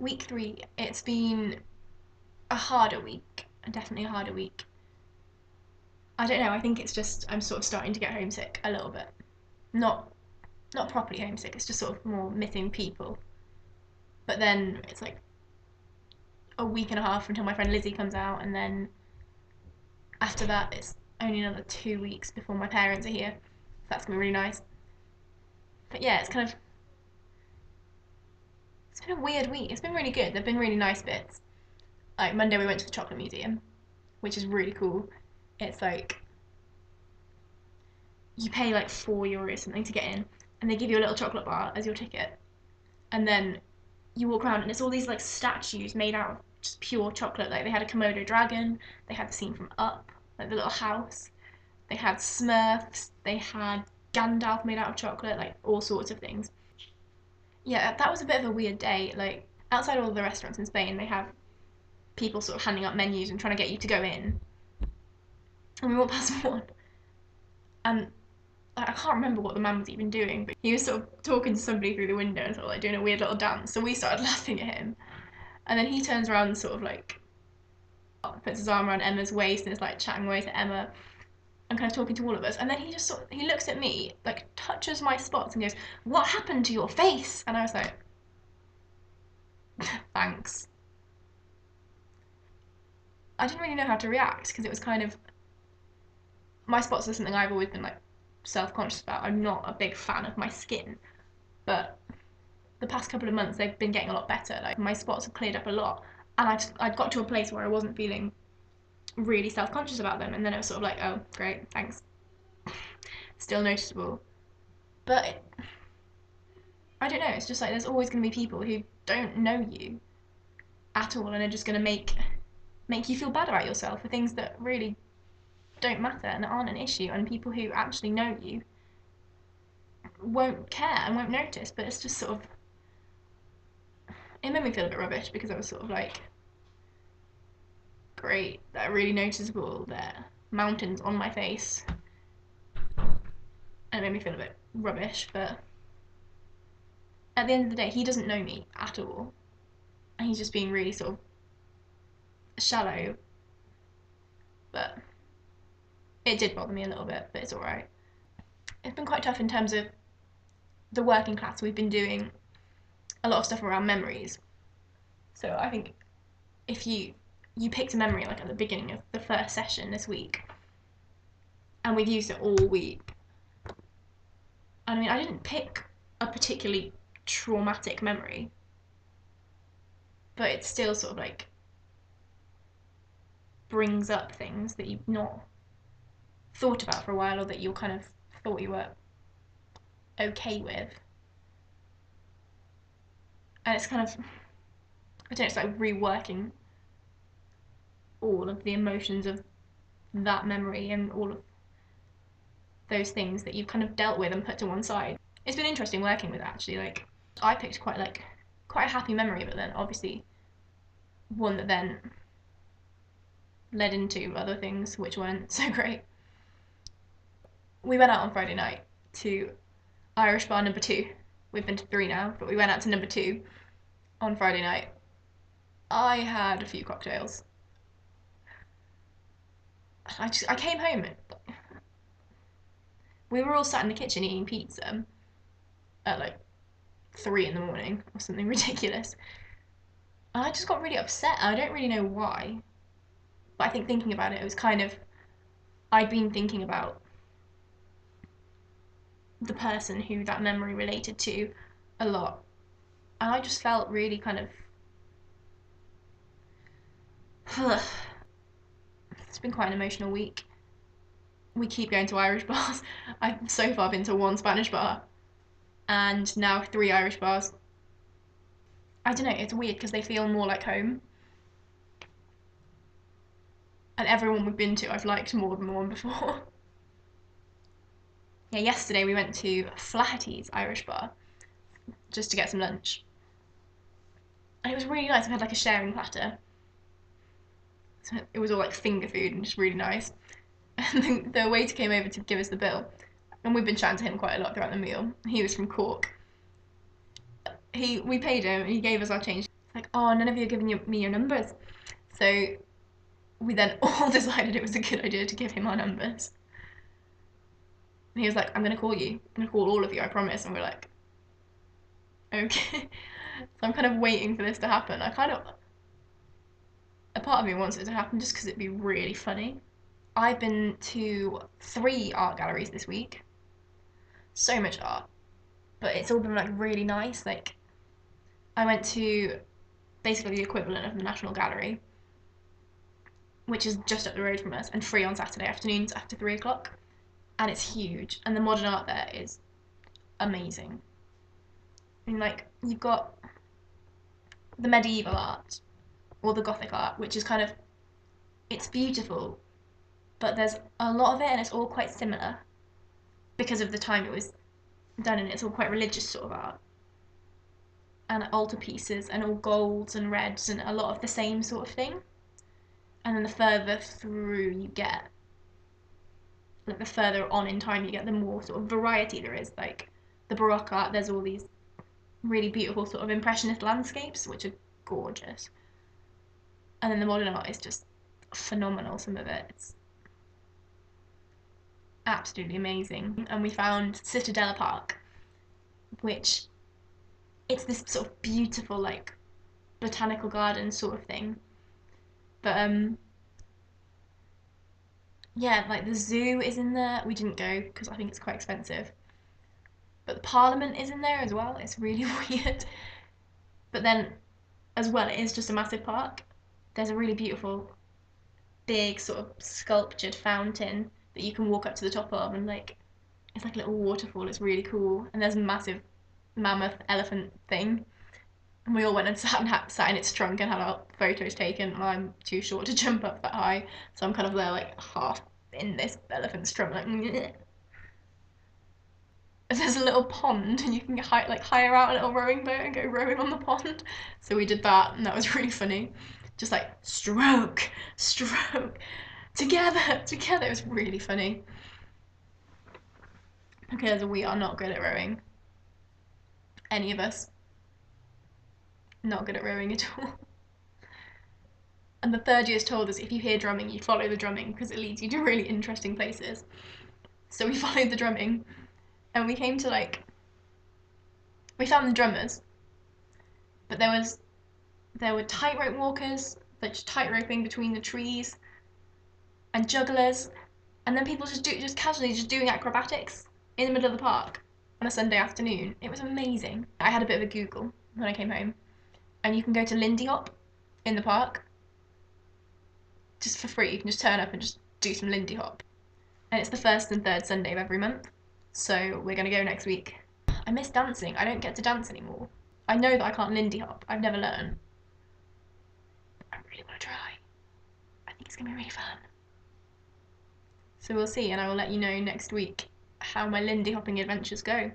Week 3, it's been a harder week, definitely a harder week. I don't know, I think it's just I'm sort of starting to get homesick a little bit. Not not properly homesick, it's just sort of more missing people. But then it's like a week and a half until my friend Lizzie comes out, and then after that it's only another 2 weeks before my parents are here. So that's gonna be really nice. But yeah, it's been a weird week. It's been really good. There've been really nice bits. Like Monday we went to the chocolate museum, which is really cool. It's like you pay like €4 something to get in, and they give you a little chocolate bar as your ticket, and then you walk around and it's all these like statues made out of just pure chocolate. Like they had a Komodo dragon, they had the scene from Up, like the little house. They had Smurfs, they had Gandalf made out of chocolate, like all sorts of things. Yeah, that was a bit of a weird day. Like outside all the restaurants in Spain, they have people sort of handing up menus and trying to get you to go in. And we walked past one, and I can't remember what the man was even doing, but he was sort of talking to somebody through the window and sort of like doing a weird little dance. So we started laughing at him, and then he turns around and sort of like puts his arm around Emma's waist and is like chatting away to Emma and kind of talking to all of us. And then he just sort of, he looks at me, like touches my spots and goes, "What happened to your face?" And I was like, "Thanks." I didn't really know how to react because it was kind of, my spots are something I've always been like self-conscious about. I'm not a big fan of my skin, but the past couple of months they've been getting a lot better. Like my spots have cleared up a lot, and I'd got to a place where I wasn't feeling really self-conscious about them, and then it was sort of like, oh great, thanks. Still noticeable, but I don't know, it's just like there's always going to be people who don't know you at all and are just going to make you feel bad about yourself for things that really don't matter and aren't an issue, and people who actually know you won't care and won't notice. But it's just sort of, it made me feel a bit rubbish because I was sort of like, great, they're really noticeable, they're mountains on my face, and it made me feel a bit rubbish. But at the end of the day, he doesn't know me at all, and he's just being really sort of shallow. But it did bother me a little bit, but it's alright. It's been quite tough in terms of the working class. We've been doing a lot of stuff around memories. So I think if you picked a memory like at the beginning of the first session this week, and we've used it all week. And I mean, I didn't pick a particularly traumatic memory, but it still sort of like brings up things that you've not thought about for a while, or that you kind of thought you were okay with. And it's kind of, I don't know, it's like reworking all of the emotions of that memory and all of those things that you've kind of dealt with and put to one side. It's been interesting working with it, actually. Like I picked quite a happy memory, but then obviously one that then led into other things which weren't so great. We went out on Friday night to Irish bar number 2. We've been to 3 now, but we went out to number 2 on Friday night. I had a few cocktails. I came home. We were all sat in the kitchen eating pizza at like 3 in the morning or something ridiculous. And I just got really upset. I don't really know why. But I think thinking about it, it was kind of, I'd been thinking about the person who that memory related to a lot. And I just felt really kind of, it's been quite an emotional week. We keep going to Irish bars. I've so far been to 1 Spanish bar and now 3 Irish bars. I don't know, it's weird because they feel more like home. And everyone we've been to I've liked more than the one before. Yeah, yesterday we went to Flaherty's Irish bar just to get some lunch. And it was really nice. We had like a sharing platter. So it was all like finger food and just really nice. And the waiter came over to give us the bill. And we've been chatting to him quite a lot throughout the meal. He was from Cork. We paid him and he gave us our change. It's like, oh, none of you are giving me your numbers. So we then all decided it was a good idea to give him our numbers. And he was like, I'm going to call you. I'm going to call all of you, I promise. And we're like, okay. So I'm kind of waiting for this to happen. A part of me wants it to happen just because it'd be really funny. I've been to 3 art galleries this week. So much art. But it's all been like really nice. Like, I went to basically the equivalent of the National Gallery, which is just up the road from us and free on Saturday afternoons after 3 o'clock. And it's huge. And the modern art there is amazing. I mean, like, you've got the medieval art or the Gothic art, which is kind of, it's beautiful, but there's a lot of it and it's all quite similar because of the time it was done, and it's all quite religious sort of art. And altarpieces and all golds and reds and a lot of the same sort of thing. And then the further through you get, like the further on in time you get, the more sort of variety there is. Like the Baroque art, there's all these really beautiful sort of impressionist landscapes, which are gorgeous. And then the modern art is just phenomenal, some of it. It's absolutely amazing. And we found Citadella Park, which it's this sort of beautiful, like, botanical garden sort of thing. But yeah, like the zoo is in there. We didn't go because I think it's quite expensive. But the Parliament is in there as well. It's really weird. But then, as well, it is just a massive park. There's a really beautiful, big sort of sculptured fountain that you can walk up to the top of, and like it's like a little waterfall. It's really cool. And there's a massive mammoth elephant thing. And we all went and sat in its trunk and had our photos taken. And I'm too short to jump up that high, so I'm kind of there like half in this elephant's trunk, like. Bleh. There's a little pond, and you can hire out a little rowing boat and go rowing on the pond. So we did that, and that was really funny. Just like stroke, stroke, together, together. It was really funny because we are not good at rowing. Any of us, not good at rowing at all. And the third year's told us if you hear drumming, you follow the drumming because it leads you to really interesting places. So we followed the drumming, and we came to we found the drummers, but there were tightrope walkers, like just tightroping between the trees, and jugglers, and then people just casually just doing acrobatics in the middle of the park on a Sunday afternoon. It was amazing. I had a bit of a Google when I came home, and you can go to Lindy Hop in the park just for free. You can just turn up and just do some Lindy Hop, and it's the first and third Sunday of every month. So we're gonna go next week. I miss dancing. I don't get to dance anymore. I know that I can't Lindy Hop. I've never learned. I really want to try. I think it's gonna be really fun. So we'll see, and I will let you know next week how my Lindy hopping adventures go.